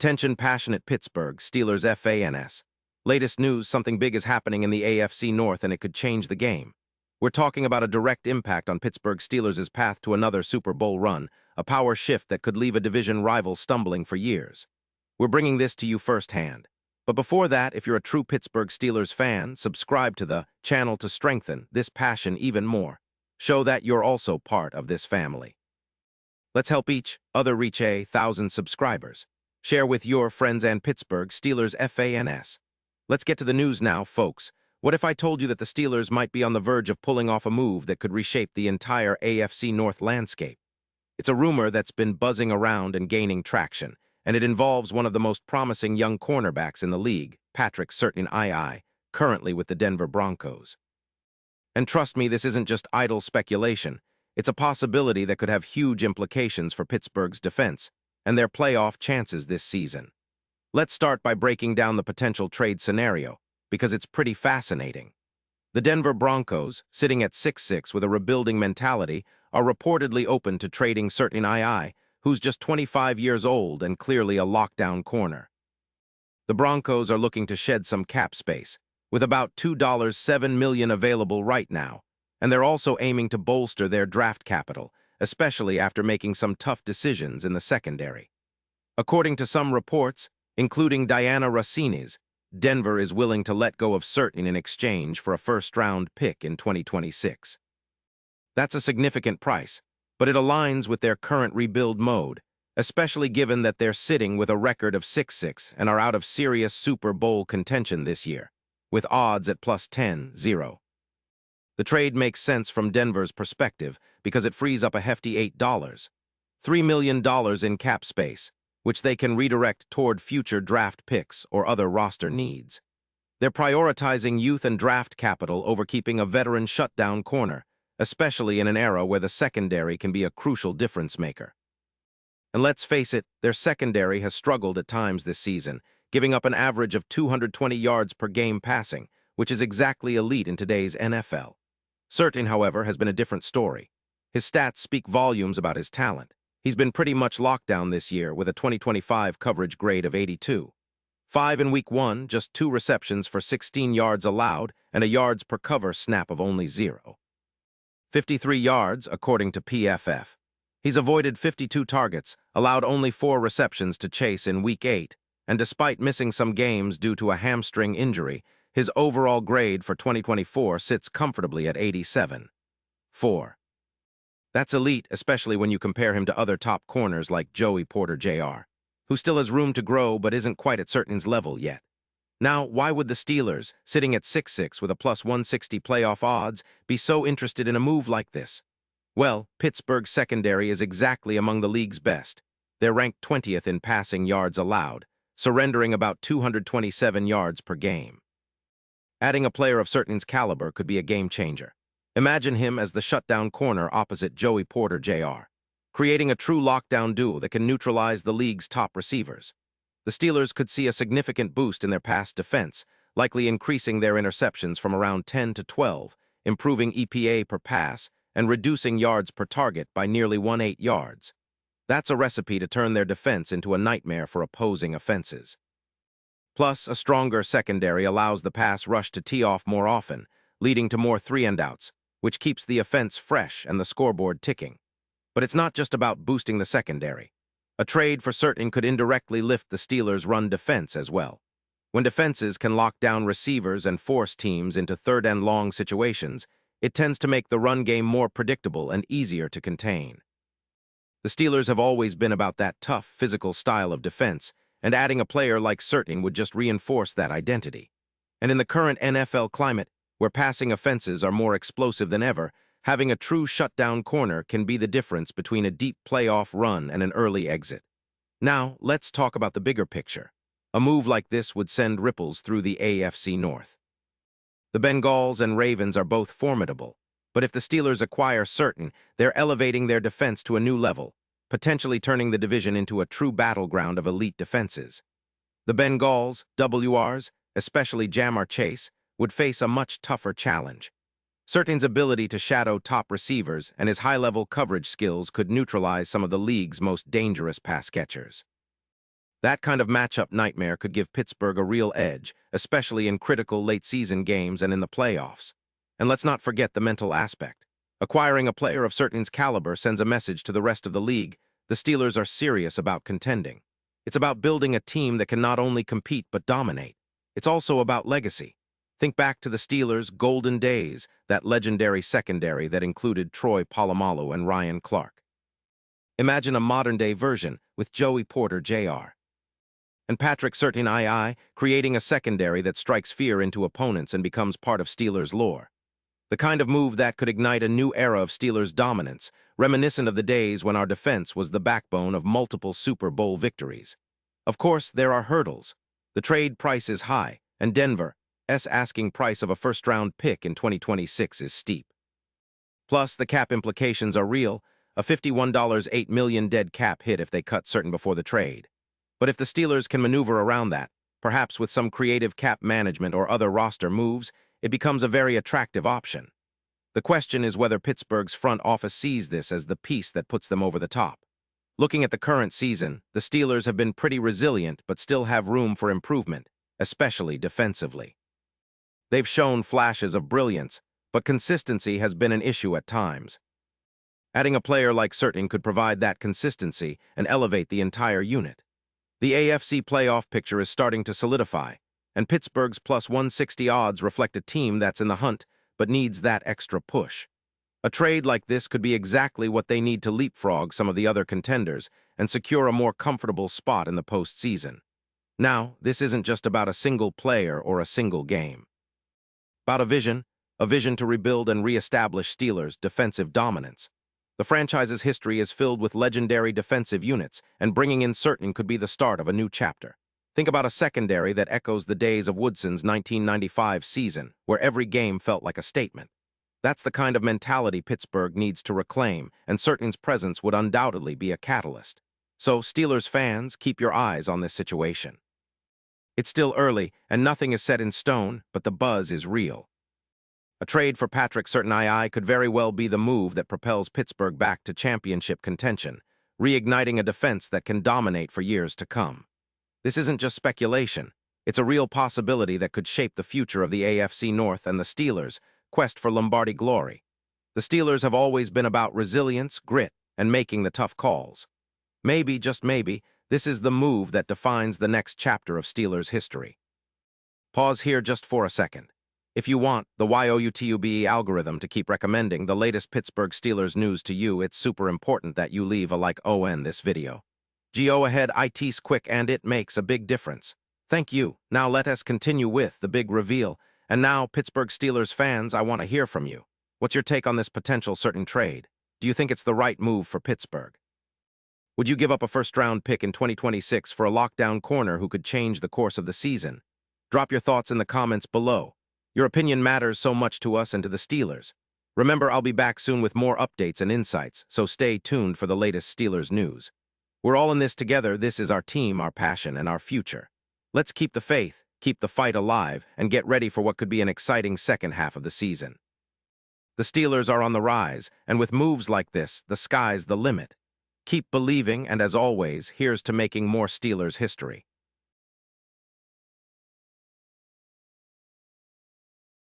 Attention passionate Pittsburgh Steelers fans. Latest news, something big is happening in the AFC North and it could change the game. We're talking about a direct impact on Pittsburgh Steelers' path to another Super Bowl run, a power shift that could leave a division rival stumbling for years. We're bringing this to you firsthand. But before that, if you're a true Pittsburgh Steelers fan, subscribe to the channel to strengthen this passion even more. Show that you're also part of this family. Let's help each other reach 1,000 subscribers. Share with your friends and Pittsburgh Steelers fans. Let's get to the news now, folks. What if I told you that the Steelers might be on the verge of pulling off a move that could reshape the entire AFC North landscape? It's a rumor that's been buzzing around and gaining traction, and it involves one of the most promising young cornerbacks in the league, Patrick Surtain, currently with the Denver Broncos. And trust me, this isn't just idle speculation. It's a possibility that could have huge implications for Pittsburgh's defense and their playoff chances this season. Let's start by breaking down the potential trade scenario, because it's pretty fascinating. The Denver Broncos, sitting at 6-6 with a rebuilding mentality, are reportedly open to trading Surtain, who's just 25 years old and clearly a lockdown corner. The Broncos are looking to shed some cap space, with about $2.7 million available right now, and they're also aiming to bolster their draft capital, especially after making some tough decisions in the secondary. According to some reports, including Diana Rossini's, Denver is willing to let go of Surtain in exchange for a first-round pick in 2026. That's a significant price, but it aligns with their current rebuild mode, especially given that they're sitting with a record of 6-6 and are out of serious Super Bowl contention this year, with odds at plus 10-0. The trade makes sense from Denver's perspective because it frees up a hefty $3 million in cap space, which they can redirect toward future draft picks or other roster needs. They're prioritizing youth and draft capital over keeping a veteran shutdown corner, especially in an era where the secondary can be a crucial difference maker. And let's face it, their secondary has struggled at times this season, giving up an average of 220 yards per game passing, which is exactly elite in today's NFL. Surtain, however, has been a different story. His stats speak volumes about his talent. He's been pretty much locked down this year with a 2025 coverage grade of 82. 5 in Week 1, just 2 receptions for 16 yards allowed, and a yards per cover snap of only 0. 53 yards, according to PFF. He's avoided 52 targets, allowed only 4 receptions to Chase in Week 8, and despite missing some games due to a hamstring injury, his overall grade for 2024 sits comfortably at 87.4. That's elite, especially when you compare him to other top corners like Joey Porter Jr., who still has room to grow but isn't quite at Surtain's level yet. Now, why would the Steelers, sitting at 6-6 with a plus 160 playoff odds, be so interested in a move like this? Well, Pittsburgh's secondary is exactly among the league's best. They're ranked 20th in passing yards allowed, surrendering about 227 yards per game. Adding a player of Surtain's caliber could be a game-changer. Imagine him as the shutdown corner opposite Joey Porter Jr., creating a true lockdown duo that can neutralize the league's top receivers. The Steelers could see a significant boost in their pass defense, likely increasing their interceptions from around 10 to 12, improving EPA per pass, and reducing yards per target by nearly 1.8 yards. That's a recipe to turn their defense into a nightmare for opposing offenses. Plus, a stronger secondary allows the pass rush to tee off more often, leading to more 3-and-outs, which keeps the offense fresh and the scoreboard ticking. But it's not just about boosting the secondary. A trade for Surtain could indirectly lift the Steelers' run defense as well. When defenses can lock down receivers and force teams into third-and-long situations, it tends to make the run game more predictable and easier to contain. The Steelers have always been about that tough, physical style of defense, and adding a player like Surtain would just reinforce that identity. And in the current NFL climate, where passing offenses are more explosive than ever, having a true shutdown corner can be the difference between a deep playoff run and an early exit. Now, let's talk about the bigger picture. A move like this would send ripples through the AFC North. The Bengals and Ravens are both formidable, but if the Steelers acquire Surtain, they're elevating their defense to a new level, potentially turning the division into a true battleground of elite defenses. The Bengals, WRs, especially Jamar Chase, would face a much tougher challenge. Surtain's ability to shadow top receivers and his high-level coverage skills could neutralize some of the league's most dangerous pass catchers. That kind of matchup nightmare could give Pittsburgh a real edge, especially in critical late-season games and in the playoffs. And let's not forget the mental aspect. Acquiring a player of Certain's caliber sends a message to the rest of the league. The Steelers are serious about contending. It's about building a team that can not only compete but dominate. It's also about legacy. Think back to the Steelers' golden days, that legendary secondary that included Troy Polamalu and Ryan Clark. Imagine a modern-day version with Joey Porter Jr. and Patrick Surtain II, creating a secondary that strikes fear into opponents and becomes part of Steelers lore. The kind of move that could ignite a new era of Steelers dominance, reminiscent of the days when our defense was the backbone of multiple Super Bowl victories. Of course, there are hurdles. The trade price is high, and Denver's asking price of a first-round pick in 2026 is steep. Plus, the cap implications are real, a $51.8 million dead cap hit if they cut Surtain before the trade. But if the Steelers can maneuver around that, perhaps with some creative cap management or other roster moves, it becomes a very attractive option. The question is whether Pittsburgh's front office sees this as the piece that puts them over the top. Looking at the current season, the Steelers have been pretty resilient but still have room for improvement, especially defensively. They've shown flashes of brilliance, but consistency has been an issue at times. Adding a player like Surtain could provide that consistency and elevate the entire unit. The AFC playoff picture is starting to solidify, and Pittsburgh's plus 160 odds reflect a team that's in the hunt but needs that extra push. A trade like this could be exactly what they need to leapfrog some of the other contenders and secure a more comfortable spot in the postseason. Now, this isn't just about a single player or a single game. About a vision to rebuild and reestablish Steelers' defensive dominance. The franchise's history is filled with legendary defensive units, and bringing in Surtain could be the start of a new chapter. Think about a secondary that echoes the days of Woodson's 1995 season, where every game felt like a statement. That's the kind of mentality Pittsburgh needs to reclaim, and Surtain's presence would undoubtedly be a catalyst. So, Steelers fans, keep your eyes on this situation. It's still early, and nothing is set in stone, but the buzz is real. A trade for Patrick Surtain II could very well be the move that propels Pittsburgh back to championship contention, reigniting a defense that can dominate for years to come. This isn't just speculation. It's a real possibility that could shape the future of the AFC North and the Steelers' quest for Lombardi glory. The Steelers have always been about resilience, grit, and making the tough calls. Maybe, just maybe, this is the move that defines the next chapter of Steelers history. Pause here just for a second. If you want the YouTube algorithm to keep recommending the latest Pittsburgh Steelers news to you, it's super important that you leave a like on this video. Go ahead, it's quick and it makes a big difference. Thank you. Now let us continue with the big reveal. And now, Pittsburgh Steelers fans, I want to hear from you. What's your take on this potential Surtain trade? Do you think it's the right move for Pittsburgh? Would you give up a first-round pick in 2026 for a lockdown corner who could change the course of the season? Drop your thoughts in the comments below. Your opinion matters so much to us and to the Steelers. Remember, I'll be back soon with more updates and insights, so stay tuned for the latest Steelers news. We're all in this together. This is our team, our passion, and our future. Let's keep the faith, keep the fight alive, and get ready for what could be an exciting second half of the season. The Steelers are on the rise, and with moves like this, the sky's the limit. Keep believing, and as always, here's to making more Steelers history.